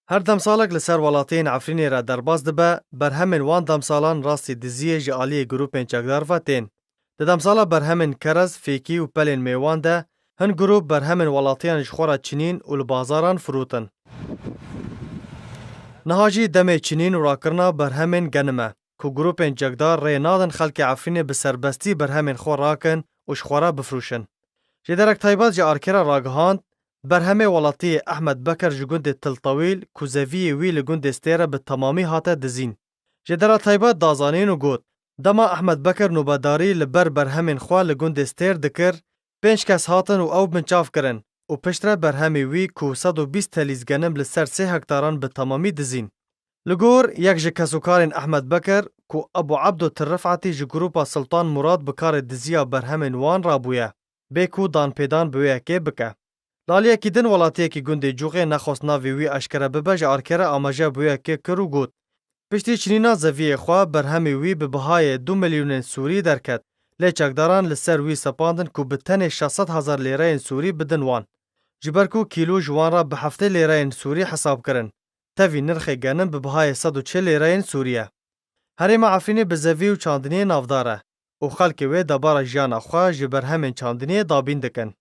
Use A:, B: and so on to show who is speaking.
A: هر دمسالک لسر ولاتین عفرینی را درباز دبه برهمن وان دمسالان راستی دزیه جالی گروپین چکدار فتین. ده دمسالا برهمن کرز فیکی و پلین میوان ده هن گروپ برهمن ولاتیان جخورا چنین و لبازاران فروتن. نهاجی دم چنین و راکرنا برهمن گنمه که گروپین چکدار ری نادن خلق عفرینی بسربستی برهمن خور راکن و شخورا بفروشن. جدرک تایبات جا آرکرا راگهاند برهمه ولاتی احمد بکر جگوند تل طویل کوزوی وی لگوند استیره به تمامی هاته دزین. جدرا تایبات دازانین و گوت دما احمد بکر نوباداری لبر برهمین خواه لگوند استیر دکر 5 کس هاتن و او بنچاف کرن و پشتره برهمی وی کو 120 تلیز گنم لسر 3 هکتاران به تمامی دزین. لگور یک جکسوکارین احمد بکر کو ابو عبدو ترفعتی جگروپا سلطان مراد بکار دزیا برهمین وان رابویه. بیکو دان پیدان بویه که بکه. لالیه کی دن ولاتی کی گنده جوغه نخواست ناوی وی اشکره ببج آرکره آماجه بویه که کرو گوت. پشتی چنینا زویه خواه برهمی وی به بهای 2 میلیون سوری درکت. لی چکداران لسر وی سپاندن که به تن 600,000 لیره سوری بدن وان. جبرکو کیلو جوان را به 7 لیره سوری حساب کرن. تاوی نرخ گنم به بهای 140 لیره سوریه. هریم عفرینی به زوی و چاندنی نافداره. و خلک وی دبار جیان خواه جبر همین چاندنی دابین دکن.